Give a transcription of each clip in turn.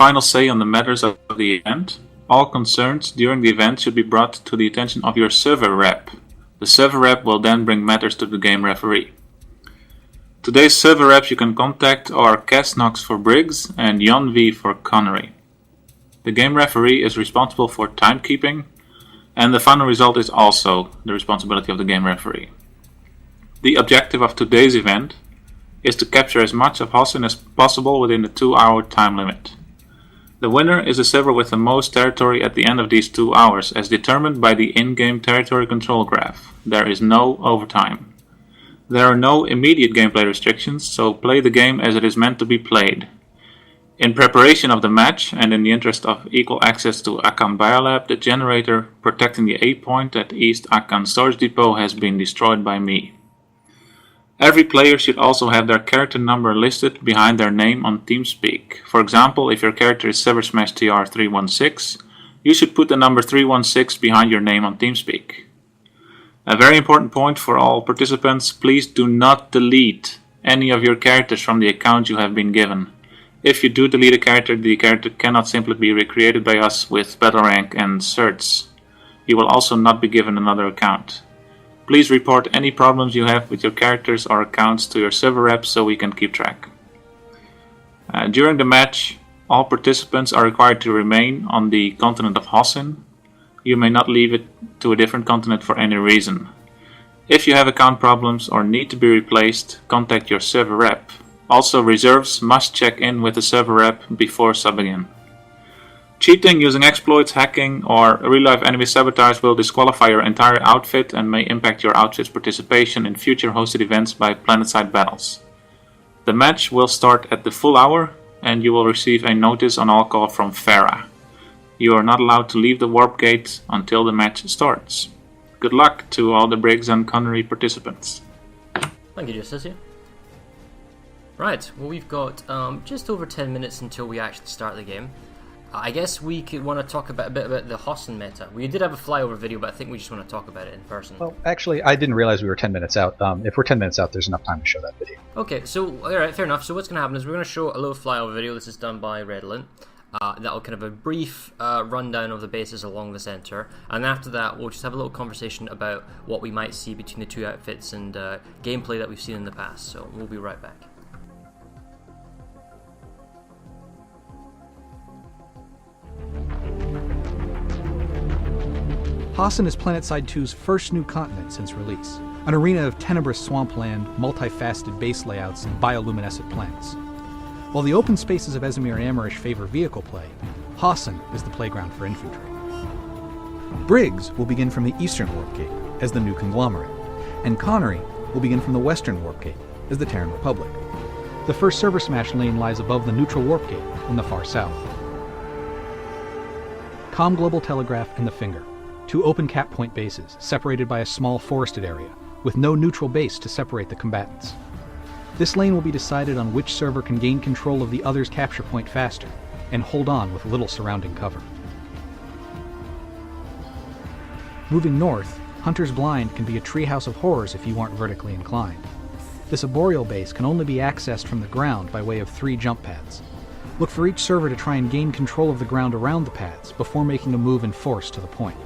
final say on the matters of the event. All concerns during the event should be brought to the attention of your server rep. The server rep will then bring matters to the game referee. Today's server reps you can contact are Casnox for Briggs and Jon V for Connery. The game referee is responsible for timekeeping, and the final result is also the responsibility of the game referee. The objective of today's event is to capture as much of Hossen as possible within the 2-hour time limit. The winner is the server with the most territory at the end of these 2 hours, as determined by the in-game territory control graph. There is no overtime. There are no immediate gameplay restrictions, so play the game as it is meant to be played. In preparation of the match, and in the interest of equal access to Akan Biolab, the generator protecting the A point at East Akan Storage Depot has been destroyed by me. Every player should also have their character number listed behind their name on TeamSpeak. For example, if your character is SeverSmash TR316, you should put the number 316 behind your name on TeamSpeak. A very important point for all participants, please do not delete any of your characters from the account you have been given. If you do delete a character, the character cannot simply be recreated by us with battle rank and certs. You will also not be given another account. Please report any problems you have with your characters or accounts to your server reps so we can keep track. During the match, all participants are required to remain on the continent of Hossen. You may not leave it to a different continent for any reason. If you have account problems or need to be replaced, contact your server rep. Also, reserves must check in with the server rep before subbing in. Cheating using exploits, hacking, or real-life enemy sabotage will disqualify your entire outfit and may impact your outfit's participation in future hosted events by Planetside battles. The match will start at the full hour, and you will receive a notice on all call from Farah. You are not allowed to leave the warp gate until the match starts. Good luck to all the Briggs and Connery participants. Thank you, Justicia. Right, well we've got just over 10 minutes until we actually start the game. I guess we could want to talk a bit about the Hossen meta. We did have a flyover video, but I think we just want to talk about it in person. Well, actually, I didn't realize we were 10 minutes out. If we're 10 minutes out, there's enough time to show that video. Okay, so, alright, fair enough. So what's going to happen is we're going to show a little flyover video. This is done by Redolent. That'll kind of a brief rundown of the bases along the center, and after that we'll just have a little conversation about what we might see between the two outfits and gameplay that we've seen in the past. So we'll be right back. Hossen is Planetside 2's first new continent since release, an arena of tenebrous swampland, multifaceted base layouts, and bioluminescent planets. While the open spaces of Esamir and Amerish favor vehicle play, Hossen is the playground for infantry. Briggs will begin from the eastern warp gate as the new conglomerate, and Connery will begin from the western warp gate as the Terran Republic. The first server smash lane lies above the neutral warp gate in the far south. Com Global Telegraph and the Finger, two open cap point bases separated by a small forested area, with no neutral base to separate the combatants. This lane will be decided on which server can gain control of the other's capture point faster, and hold on with little surrounding cover. Moving north, Hunter's Blind can be a treehouse of horrors if you aren't vertically inclined. This arboreal base can only be accessed from the ground by way of 3 jump pads. Look for each server to try and gain control of the ground around the pads before making a move in force to the point.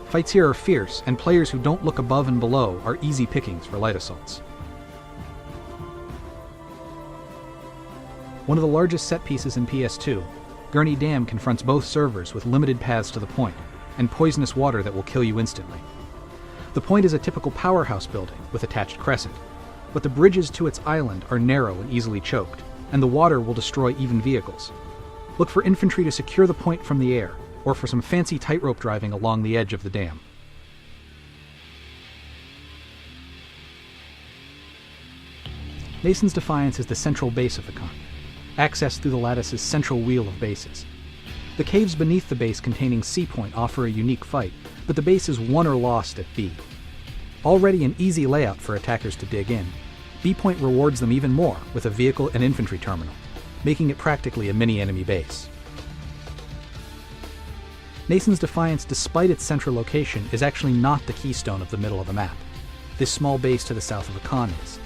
Fights here are fierce, and players who don't look above and below are easy pickings for light assaults. One of the largest set pieces in PS2, Gurney Dam confronts both servers with limited paths to the point, and poisonous water that will kill you instantly. The point is a typical powerhouse building with attached crescent, but the bridges to its island are narrow and easily choked, and the water will destroy even vehicles. Look for infantry to secure the point from the air, or for some fancy tightrope driving along the edge of the dam. Nason's Defiance is the central base of the continent, accessed through the lattice's central wheel of bases. The caves beneath the base containing C Point offer a unique fight, but the base is won or lost at B. Already an easy layout for attackers to dig in, B Point rewards them even more with a vehicle and infantry terminal, making it practically a mini-enemy base. Nason's Defiance, despite its central location, is actually not the keystone of the middle of the map. This small base to the south of Akan is.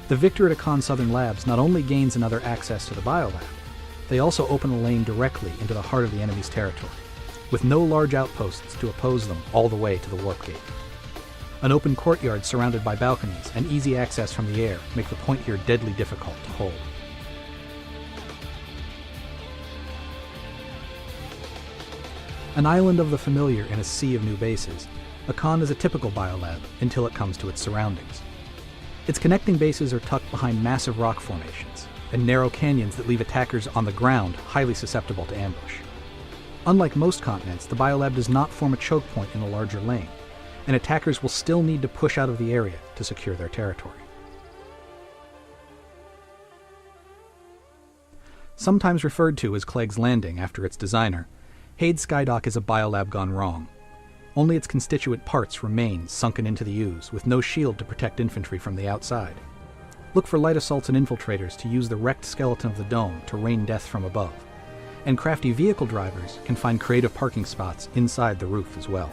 The victor at Akan Southern Labs not only gains another access to the biolab, They also open a lane directly into the heart of the enemy's territory, with no large outposts to oppose them all the way to the warp gate. An open courtyard surrounded by balconies and easy access from the air make the point here deadly difficult to hold. An island of the familiar in a sea of new bases, Akan is a typical biolab until it comes to its surroundings. Its connecting bases are tucked behind massive rock formations and narrow canyons that leave attackers on the ground highly susceptible to ambush. Unlike most continents, the biolab does not form a choke point in a larger lane, and attackers will still need to push out of the area to secure their territory. Sometimes referred to as Clegg's Landing after its designer, Hade's Skydock is a biolab gone wrong. Only its constituent parts remain sunken into the ooze, with no shield to protect infantry from the outside. Look for light assaults and infiltrators to use the wrecked skeleton of the dome to rain death from above. And crafty vehicle drivers can find creative parking spots inside the roof as well.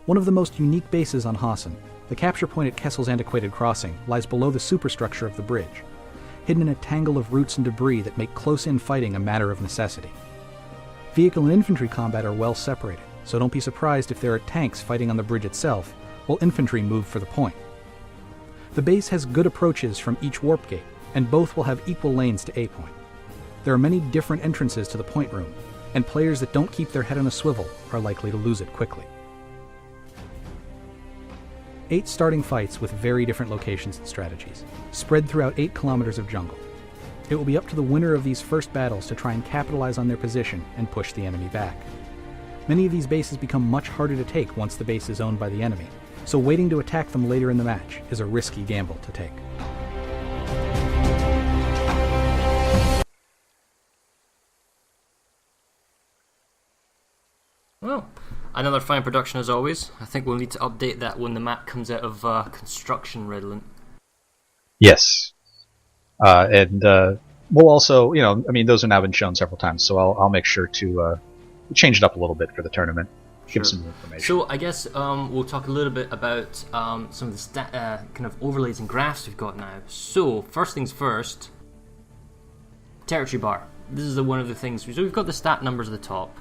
One of the most unique bases on Hassan, the capture point at Kessel's Antiquated Crossing, lies below the superstructure of the bridge, hidden in a tangle of roots and debris that make close-in fighting a matter of necessity. Vehicle and infantry combat are well separated, so don't be surprised if there are tanks fighting on the bridge itself, while infantry move for the point. The base has good approaches from each warp gate, and both will have equal lanes to A point. There are many different entrances to the point room, and players that don't keep their head on a swivel are likely to lose it quickly. 8 starting fights with very different locations and strategies, spread throughout 8 kilometers of jungle. It will be up to the winner of these first battles to try and capitalize on their position and push the enemy back. Many of these bases become much harder to take once the base is owned by the enemy, so waiting to attack them later in the match is a risky gamble to take. Well, another fine production as always. I think we'll need to update that when the map comes out of construction, Redolent. Yes. And we'll also, those have now been shown several times, so I'll make sure to change it up a little bit for the tournament. Give some more information. So I guess we'll talk a little bit about some of the kind of overlays and graphs we've got now. So first things first, territory bar. This is one of the things. So we've got the stat numbers at the top.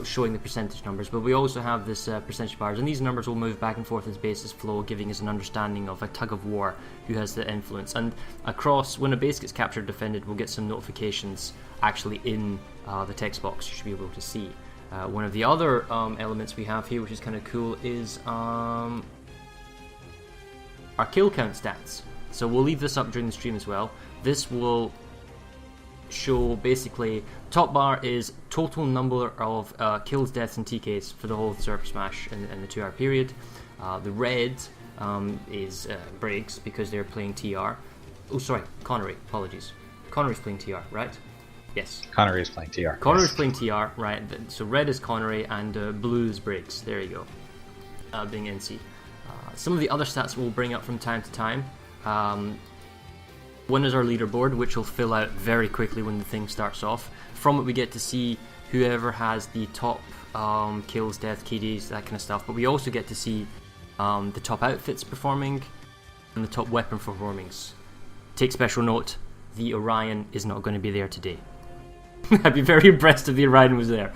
Showing the percentage numbers, but we also have this percentage bars, and these numbers will move back and forth as bases flow, giving us an understanding of a tug of war, who has the influence. And across, when a base gets captured or defended, we'll get some notifications actually in the text box you should be able to see. One of the other elements we have here, which is kind of cool, is our kill count stats. So we'll leave this up during the stream as well. This will show basically, top bar is total number of kills, deaths, and TKs for the whole of the Surfer Smash in the 2 hour period. The red is Briggs, because they're playing TR. Oh, sorry, Connery, apologies. Connery's playing TR, right? Yes. Connery is playing TR. Connery's playing TR, right. So red is Connery and blue is Briggs. There you go. Being NC. Some of the other stats we'll bring up from time to time. One is our leaderboard, which will fill out very quickly when the thing starts off. From it we get to see whoever has the top kills, deaths, KDs, that kind of stuff. But we also get to see the top outfits performing and the top weapon performings. Take special note, the Orion is not going to be there today. I'd be very impressed if the Orion was there,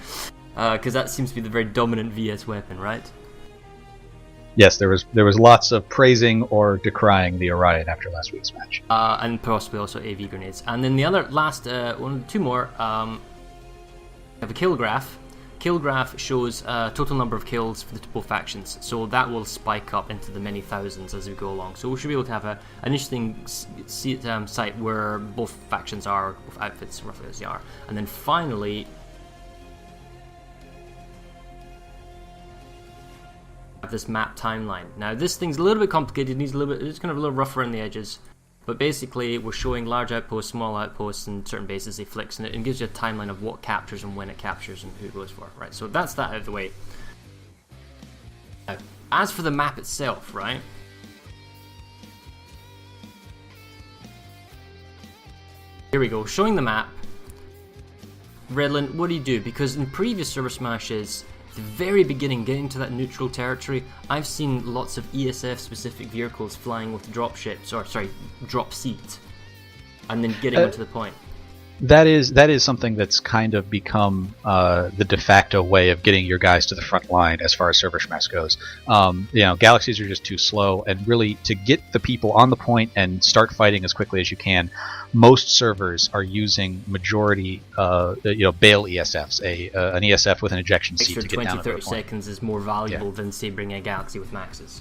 because that seems to be the very dominant VS weapon, right? Yes, there was lots of praising or decrying the Orion after last week's match, and possibly also AV grenades. And then the other last two more. We have a kill graph. Kill graph shows total number of kills for the both factions, so that will spike up into the many thousands as we go along. So we should be able to have an interesting site where both factions are, both outfits roughly as they are. And then finally, this map timeline. Now this thing's a little bit complicated, it's kind of a little rough around the edges, but basically we're showing large outposts, small outposts, and certain bases they flicks, and it gives you a timeline of what captures and when it captures and who it goes for, right? So that's that out of the way. Now, as for the map itself, right? Here we go, showing the map. Redland, what do you do? Because in previous Server Smashes, the very beginning, getting to that neutral territory, I've seen lots of ESF-specific vehicles flying with drop ships, or sorry, drop seat, and then getting onto the point. That is something that's kind of become the de facto way of getting your guys to the front line as far as server smash goes. Galaxies are just too slow, and really to get the people on the point and start fighting as quickly as you can, most servers are using majority bail ESFs, an ESF with an ejection seat to get down to the point. 20-30 seconds is more valuable than, say, bringing a Galaxy with maxes.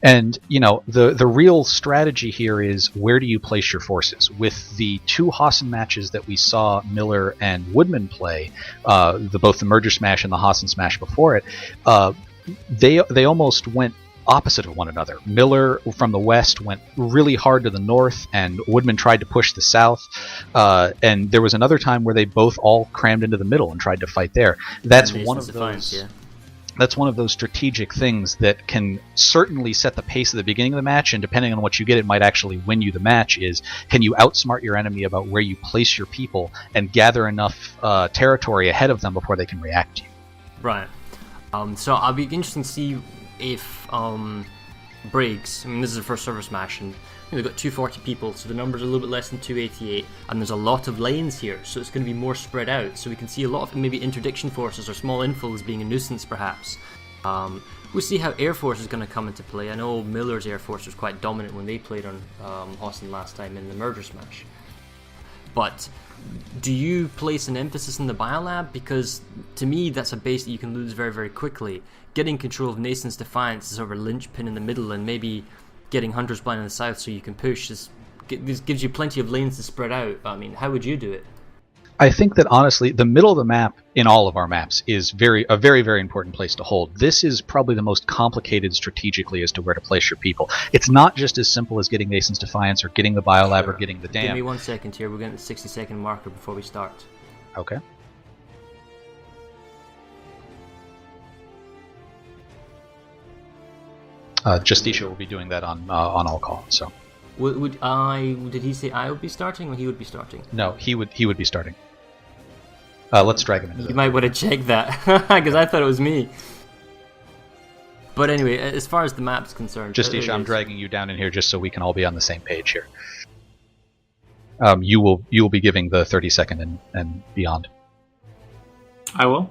And, the real strategy here is, where do you place your forces? With the 2 Hassan matches that we saw Miller and Woodman play, both the Merger Smash and the Hassan Smash before it, they almost went opposite of one another. Miller from the west went really hard to the north, and Woodman tried to push the south. And there was another time where they both all crammed into the middle and tried to fight there. That's one of those... That's one of those strategic things that can certainly set the pace at the beginning of the match, and depending on what you get, it might actually win you the match. Is, can you outsmart your enemy about where you place your people and gather enough territory ahead of them before they can react to you? Right. So I'll be interested to see if Briggs, this is the first server smash, and they've got 240 people, so the numbers are a little bit less than 288, and there's a lot of lanes here, so it's going to be more spread out, so we can see a lot of maybe interdiction forces or small infills being a nuisance, perhaps. We'll see how Air Force is going to come into play. I know Miller's Air Force was quite dominant when they played on Austin last time in the Merger Smash. But do you place an emphasis in the Biolab? Because to me, that's a base that you can lose very, very quickly. Getting control of Nason's Defiance is sort of a linchpin in the middle, and maybe getting Hunter's Blind in the south so you can push. This gives you plenty of lanes to spread out. I mean, how would you do it? I think that honestly, the middle of the map in all of our maps is a very, very important place to hold. This is probably the most complicated strategically as to where to place your people. It's not just as simple as getting Nason's Defiance or getting the Biolab or getting the dam. Give me 1 second here. We're getting the 60-second marker before we start. Okay. Justicia will be doing that on all call. So. Did he say I would be starting, or he would be starting? No, he would be starting. Let's drag him into You might want to check that, because I thought it was me. But anyway, as far as the map's concerned... Justicia, I'm dragging you down in here just so we can all be on the same page here. You will be giving the 30-second and beyond. I will?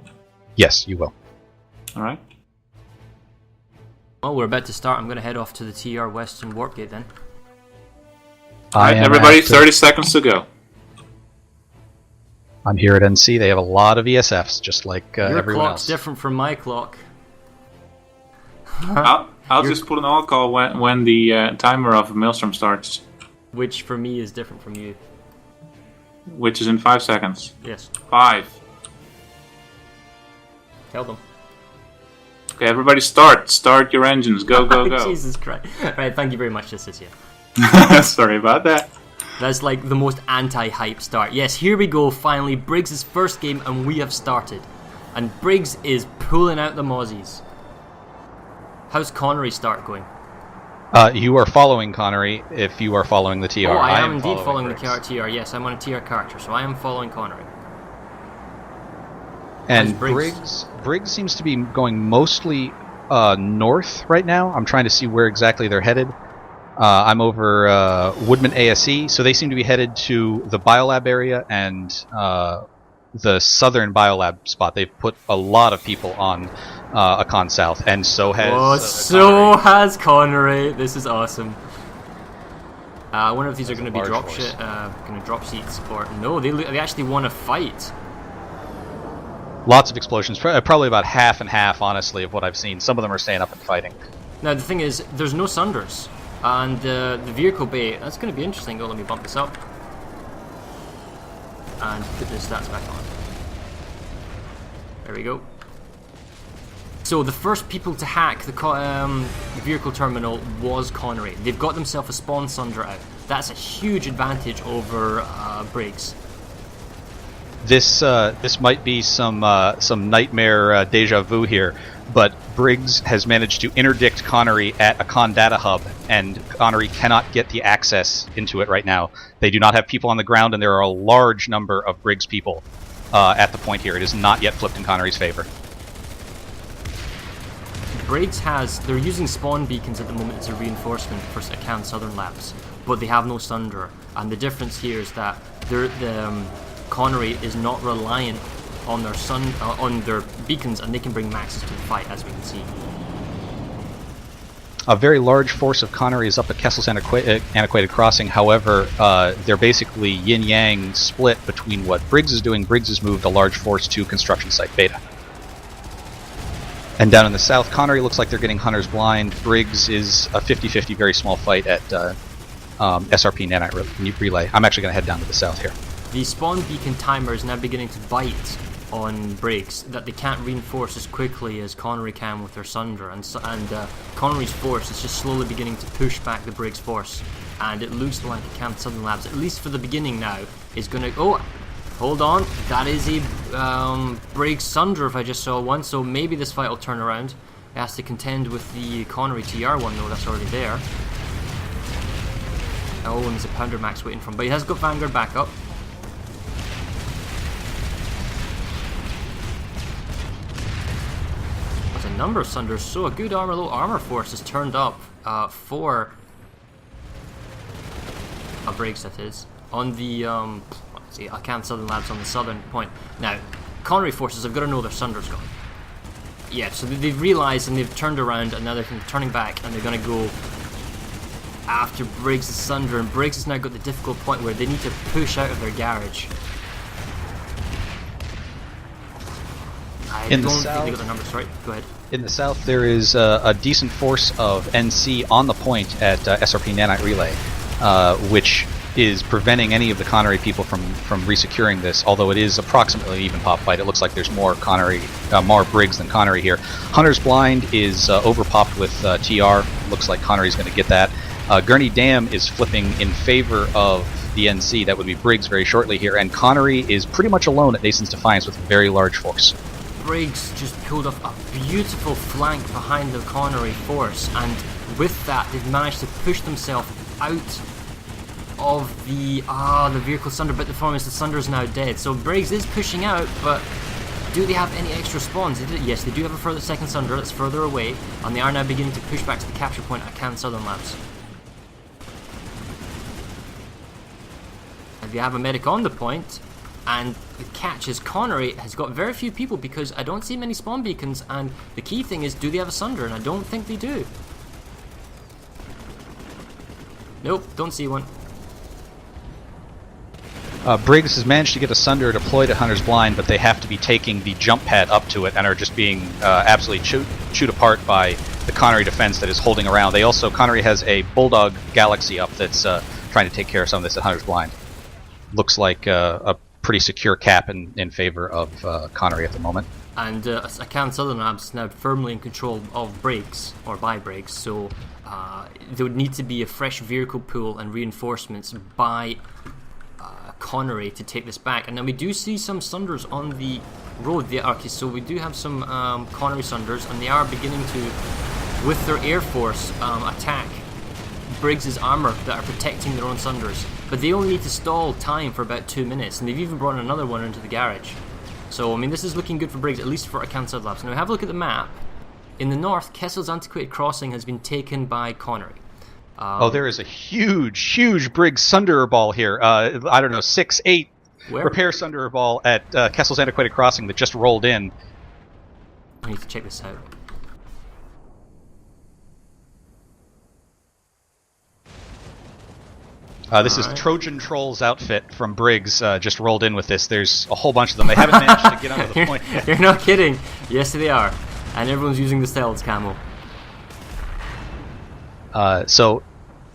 Yes, you will. Alright. Well, we're about to start. I'm going to head off to the TR Western Warp Gate then. Alright, everybody, 30 seconds to go. I'm here at NC. They have a lot of ESFs, just like Your everyone clock's else. different from my clock. I'll just put an all call when the timer of Maelstrom starts. Which for me is different from you. Which is in 5 seconds. Yes. 5. Tell them. Okay, everybody start. Start your engines. Go, go, go. Jesus Christ. Right, thank you very much, Justicia. Sorry about that. That's like the most anti-hype start. Yes, here we go, finally. Briggs' first game, and we have started. And Briggs is pulling out the mozzies. How's Connery's start going? You are following Connery if you are following the TR. Oh, I am indeed following Briggs. the TR. Yes, I'm on a TR character, so I am following Connery. And Briggs? Briggs seems to be going mostly north right now. I'm trying to see where exactly they're headed. I'm over Woodman ASE, so they seem to be headed to the Biolab area and the southern Biolab spot. They've put a lot of people on Akon South, and so has Connery. Has Connery. This is awesome. I wonder if these are going to be drop seats, or no? They actually want to fight. Lots of explosions, probably about half and half, honestly, of what I've seen. Some of them are staying up and fighting. Now the thing is, there's no Sunders, and the vehicle bay. That's going to be interesting. Oh, let me bump this up and put the stats back on. There we go. So the first people to hack the vehicle terminal was Connery. They've got themselves a spawn Sunder out. That's a huge advantage over Briggs. This might be some nightmare deja vu here, but Briggs has managed to interdict Connery at Akon Data Hub, and Connery cannot get the access into it right now. They do not have people on the ground, and there are a large number of Briggs people at the point here. It is not yet flipped in Connery's favor. Briggs they're using spawn beacons at the moment as a reinforcement for Akan Southern Labs, but they have no Sunder, and the difference here is that Connery is not reliant on their on their beacons, and they can bring maxes to the fight, as we can see. A very large force of Connery is up at Kessel's Antiquated Crossing. However, they're basically yin-yang split between what Briggs is doing. Briggs has moved a large force to Construction Site Beta. And down in the south, Connery looks like they're getting Hunter's Blind. Briggs is a 50-50 very small fight at SRP Nanite Relay. I'm actually going to head down to the south here. The spawn beacon timer is now beginning to bite on Briggs, that they can't reinforce as quickly as Connery can with their Sunder, and Connery's force is just slowly beginning to push back the Briggs force, and it looks like Camp Southern Labs, at least for the beginning now, is going to... Oh, hold on, that is a Briggs Sunder if I just saw one, so maybe this fight will turn around. It has to contend with the Connery TR one though, that's already there. Oh, and there's a Pounder Max waiting for him, but he has got Vanguard back up. A number of Sunders, so a good low armor force is turned up for Briggs, that is, on the let's see, Akan Southern Labs on the southern point. Now, Connery forces have got to know their Sunder's gone. Yeah, so they've realised and they've turned around, and now they're turning back, and they're going to go after Briggs' Sunder, and Briggs has now got the difficult point where they need to push out of their garage. I don't think they got the numbers right. Go ahead. In the south, there is a decent force of NC on the point at SRP Nanite Relay, which is preventing any of the Connery people from resecuring this, although it is approximately an even pop fight. It looks like there's more Briggs than Connery here. Hunter's Blind is overpopped with TR. Looks like Connery's going to get that. Gurney Dam is flipping in favor of the NC. That would be Briggs very shortly here, and Connery is pretty much alone at Nason's Defiance with a very large force. Briggs just pulled off a beautiful flank behind the Connery force, and with that they've managed to push themselves out of the vehicle Sunder, but the problem is the Sunder is now dead. So Briggs is pushing out, but do they have any extra spawns? Yes, they do have a further second Sunder that's further away, and they are now beginning to push back to the capture point at Akan Southern Labs. And they have a medic on the point. And the catch is Connery has got very few people because I don't see many spawn beacons, and the key thing is, do they have a Sunder? And I don't think they do. Nope, don't see one. Briggs has managed to get a Sunder deployed at Hunter's Blind, but they have to be taking the jump pad up to it and are just being absolutely chewed apart by the Connery defense that is holding around. Connery has a Bulldog Galaxy up that's trying to take care of some of this at Hunter's Blind. Looks like a pretty secure cap in favor of Connery at the moment. And Akan Southern Labs now firmly in control of Briggs, or by Briggs, so there would need to be a fresh vehicle pool and reinforcements by Connery to take this back. And then we do see some Sunders on the road, so we do have some Connery Sunders, and they are beginning to, with their air force, attack Briggs' armour that are protecting their own Sunders. But they only need to stall time for about 2 minutes, and they've even brought another one into the garage. So, I mean, this is looking good for Briggs, at least for Akan Southern Labs. Now, have a look at the map. In the north, Kessel's Antiquated Crossing has been taken by Connery. There is a huge Briggs Sunderer ball here. I don't know, 6-8 repair Sunderer ball at Kessel's Antiquated Crossing that just rolled in. I need to check this out. This is Trojan Troll's outfit from Briggs, just rolled in with this. There's a whole bunch of them. They haven't managed to get onto the point yet. You're not kidding. Yes, they are. And everyone's using the Stealth's camo. So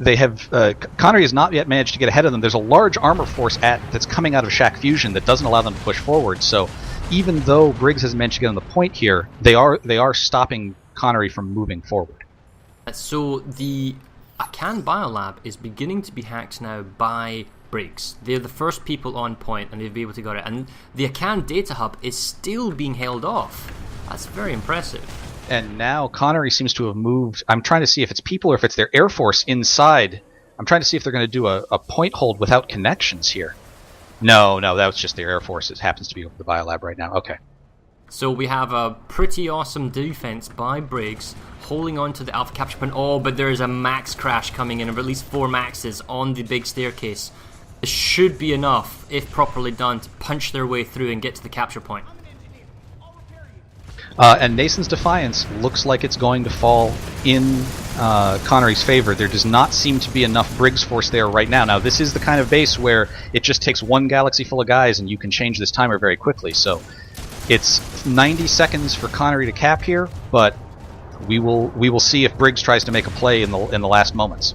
they have... Connery has not yet managed to get ahead of them. There's a large armor force that's coming out of Shack Fusion that doesn't allow them to push forward. So even though Briggs has managed to get on the point here, they are stopping Connery from moving forward. So the Akan Biolab is beginning to be hacked now by Briggs. They're the first people on point, and they'll be able to get it. And the Akan Data Hub is still being held off. That's very impressive. And now Connery seems to have moved. I'm trying to see if it's people or if it's their Air Force inside. I'm trying to see if they're going to do a point hold without connections here. No, that was just their Air Force. It happens to be over the Biolab right now. Okay. So we have a pretty awesome defense by Briggs, holding on to the Alpha capture point. Oh, but there is a max crash coming in, of at least 4 maxes on the big staircase. This should be enough, if properly done, to punch their way through and get to the capture point. And Nason's Defiance looks like it's going to fall in Connery's favor. There does not seem to be enough Briggs force there right now. Now, this is the kind of base where it just takes one galaxy full of guys and you can change this timer very quickly. So it's 90 seconds for Connery to cap here, but we will see if Briggs tries to make a play in the last moments.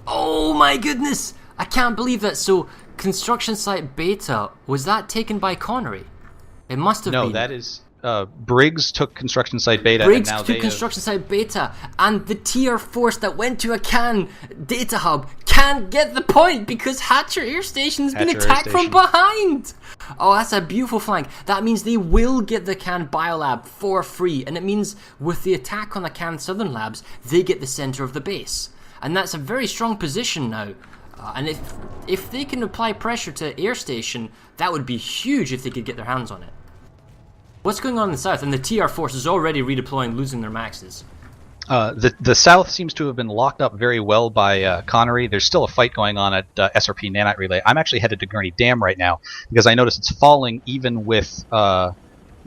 Oh my goodness! I can't believe that. So, construction site Beta, was that taken by Connery? It must have been. No, that is... Briggs took construction site Beta. Briggs and now took construction site Beta, and the TR force that went to a Cannes data hub can't get the point because Hatcher Air Station has been attacked from behind. Oh, that's a beautiful flank. That means they will get the Cannes Biolab for free, and it means with the attack on the Cannes Southern Labs, they get the center of the base, and that's a very strong position now. And if they can apply pressure to Air Station, that would be huge if they could get their hands on it. What's going on in the south? And the TR force is already redeploying, losing their maxes. The south seems to have been locked up very well by Connery. There's still a fight going on at SRP Nanite Relay. I'm actually headed to Gurney Dam right now because I noticed it's falling even with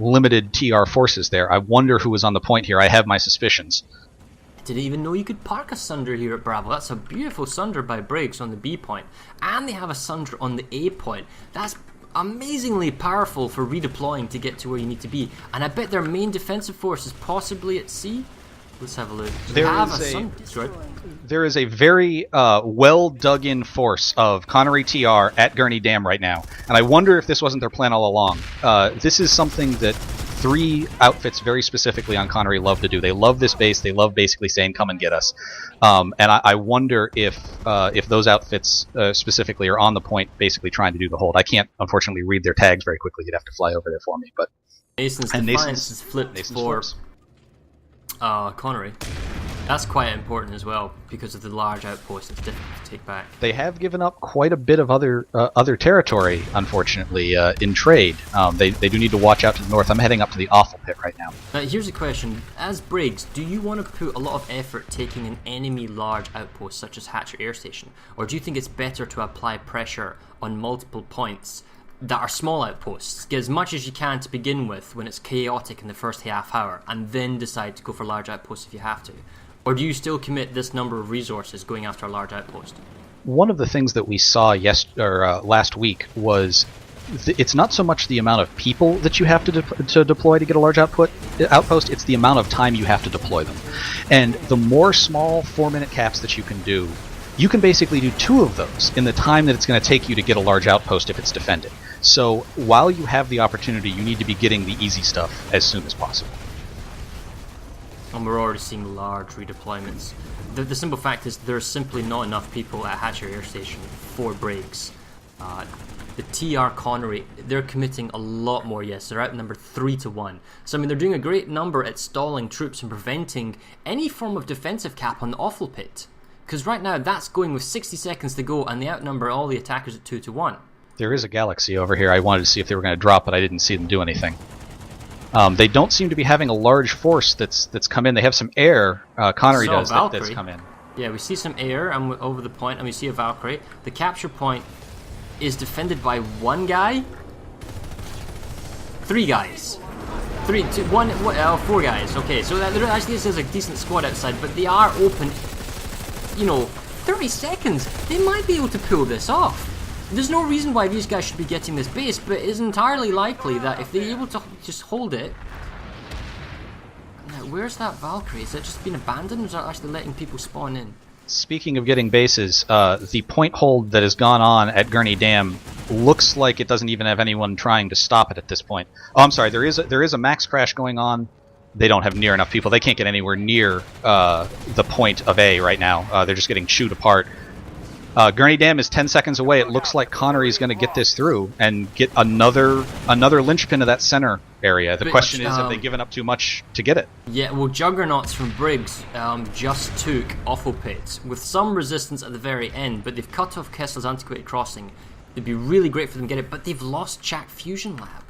limited TR forces there. I wonder who was on the point here. I have my suspicions. I didn't even know you could park a Sunder here at Bravo. That's a beautiful Sunder by Briggs on the B point. And they have a Sunder on the A point. That's amazingly powerful for redeploying to get to where you need to be. And I bet their main defensive force is possibly at sea. Let's have a look. There is a very well dug in force of Connery TR at Gurney Dam right now. And I wonder if this wasn't their plan all along. This is something that 3 outfits very specifically on Connery love to do. They love this base. They love basically saying, come and get us. And I wonder if those outfits specifically are on the point basically trying to do the hold. I can't, unfortunately, read their tags very quickly. You'd have to fly over there for me. But Nason's Defiance is flipped for Connery. That's quite important as well because of the large outpost that's difficult to take back. They have given up quite a bit of other territory, unfortunately, in trade. They do need to watch out to the north. I'm heading up to the Awful Pit right now. Now, here's a question. As Briggs, do you want to put a lot of effort taking an enemy large outpost such as Hatcher Air Station? Or do you think it's better to apply pressure on multiple points that are small outposts, get as much as you can to begin with when it's chaotic in the first half hour, and then decide to go for large outposts if you have to? Or do you still commit this number of resources going after a large outpost? One of the things that we saw last week was it's not so much the amount of people that you have to deploy to get a large outpost, it's the amount of time you have to deploy them. And the more small 4-minute caps that you can do, you can basically do 2 of those in the time that it's going to take you to get a large outpost if it's defended. So while you have the opportunity, you need to be getting the easy stuff as soon as possible. And we're already seeing large redeployments. The simple fact is there's simply not enough people at Hatcher Air Station for Briggs. The TR Connery, they're committing a lot more, yes. They're outnumbered 3-1. So, I mean, they're doing a great number at stalling troops and preventing any form of defensive cap on the Awful Pit. Because right now, that's going with 60 seconds to go, and they outnumber all the attackers at 2-1. There is a galaxy over here. I wanted to see if they were going to drop, but I didn't see them do anything. They don't seem to be having a large force that's come in. They have some air. Connery does that's come in. Yeah, we see some air over the point, and we see a Valkyrie. The capture point is defended by 1 guy, 3 guys, 4 guys. Okay, so there actually is a decent squad outside, but they are open. 30 seconds. They might be able to pull this off. There's no reason why these guys should be getting this base, but it's entirely likely that if they're able to just hold it... Now, where's that Valkyrie? Is it just been abandoned, or is that actually letting people spawn in? Speaking of getting bases, the point hold that has gone on at Gurney Dam looks like it doesn't even have anyone trying to stop it at this point. Oh, I'm sorry, there is a max crash going on. They don't have near enough people. They can't get anywhere near the point of A right now. They're just getting chewed apart. Gurney Dam is 10 seconds away. It looks like Connery's going to get this through and get another linchpin of that center area. The question is, have they given up too much to get it? Yeah, well, Juggernauts from Briggs just took Awful Pit with some resistance at the very end, but they've cut off Kessler's Antiquated Crossing. It'd be really great for them to get it, but they've lost Chak Fusion Lab.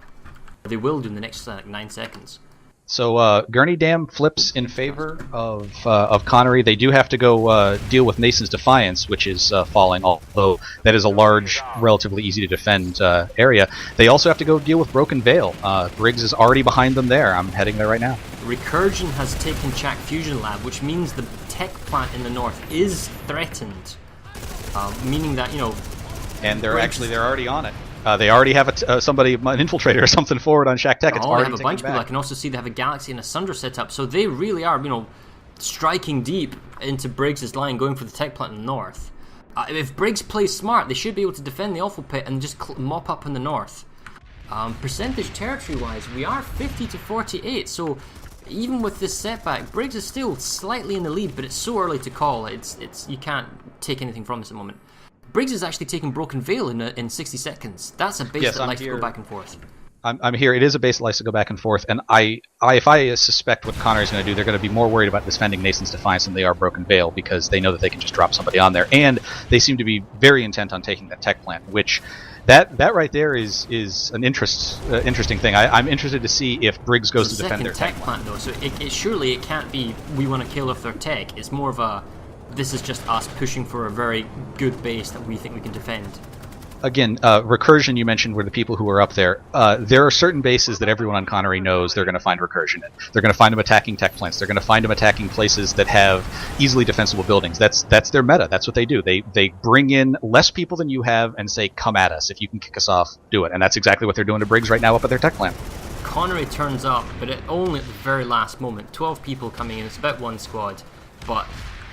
They will do in the next 9 seconds. So Gurney Dam flips in favor of Connery. They do have to go deal with Nason's Defiance, which is falling, although that is a large, relatively easy to defend area. They also have to go deal with Broken Veil. Briggs is already behind them there. I'm heading there right now. Recursion has taken Chak Fusion Lab, which means the tech plant in the north is threatened. Meaning that, And they're already on it. They already have an infiltrator or something forward on Shack Tech. It's already they have a bunch of people. I can also see they have a Galaxy and a Sunder set up, so they really are, striking deep into Briggs' line, going for the tech plant in the north. If Briggs plays smart, they should be able to defend the Awful Pit and just mop up in the north. Percentage territory-wise, we are 50 to 48, so even with this setback, Briggs is still slightly in the lead, but it's so early to call. It's you can't take anything from this at the moment. Briggs is actually taking Broken Veil in 60 seconds. That's a base that likes to go back and forth. I'm here. It is a base that likes to go back and forth, and if I suspect what Connery's going to do, they're going to be more worried about defending Nason's Defiance than they are Broken Veil, because they know that they can just drop somebody on there, and they seem to be very intent on taking that tech plant, which that right there is an interesting thing. I'm interested to see if Briggs goes to defend their tech plant, though. So surely it can't be we want to kill off their tech. It's more of a this is just us pushing for a very good base that we think we can defend. Again, Recursion you mentioned were the people who are up there. There are certain bases that everyone on Connery knows they're going to find Recursion in. They're going to find them attacking tech plants. They're going to find them attacking places that have easily defensible buildings. That's their meta. That's what they do. They bring in less people than you have and say, come at us. If you can kick us off, do it. And that's exactly what they're doing to Briggs right now up at their tech plant. Connery turns up, but only at the very last moment. 12 people coming in. It's about one squad, but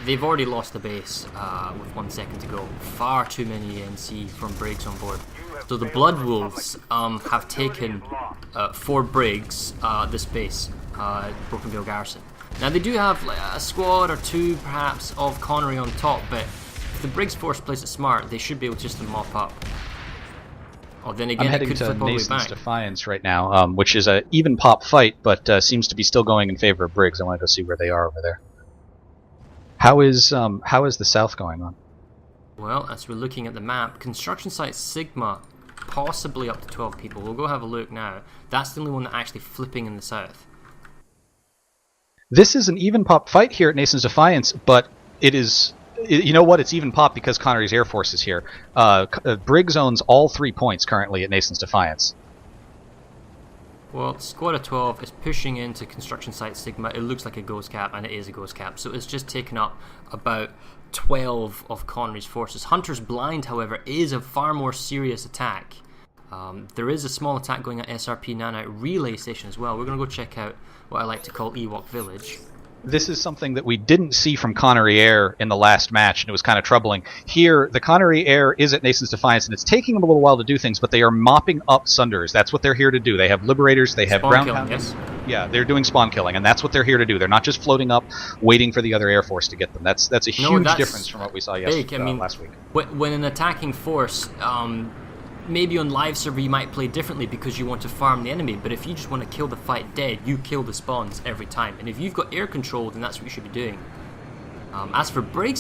they've already lost the base with 1 second to go. Far too many NC from Briggs on board. So the Blood Wolves have taken for Briggs this base, Broken Veil Garrison. Now they do have a squad or two perhaps of Connery on top, but if the Briggs force plays it smart, they should be able just to mop up. Oh, then again, I'm heading it could to flip all the way Nason's back. Defiance right now, which is an even pop fight, but seems to be still going in favor of Briggs. I want to go see where they are over there. How is the south going on? Well, as we're looking at the map, construction site Sigma, possibly up to 12 people. We'll go have a look now. That's the only one that actually flipping in the south. This is an even pop fight here at Nason's Defiance, but it is. You know what? It's even pop because Connery's Air Force is here. Briggs owns all 3 points currently at Nason's Defiance. Well, Squad of 12 is pushing into construction site Sigma. It looks like a ghost cap, and it is a ghost cap. So it's just taken up about 12 of Connery's forces. Hunter's Blind, however, is a far more serious attack. There is a small attack going at SRP Nanite Relay Station as well. We're going to go check out what I like to call Ewok Village. This is something that we didn't see from Connery Air in the last match, and it was kind of troubling. Here, the Connery Air is at Nason's Defiance, and it's taking them a little while to do things, but they are mopping up Sunders. That's what they're here to do. They have Liberators, they have ground pounders. Yes. Yeah, they're doing spawn killing, and that's what they're here to do. They're not just floating up, waiting for the other Air Force to get them. That's a huge difference from what we saw last week. When an attacking force... maybe on live server you might play differently because you want to farm the enemy, but if you just want to kill the fight dead, you kill the spawns every time. And if you've got air control, then that's what you should be doing. As for Briggs,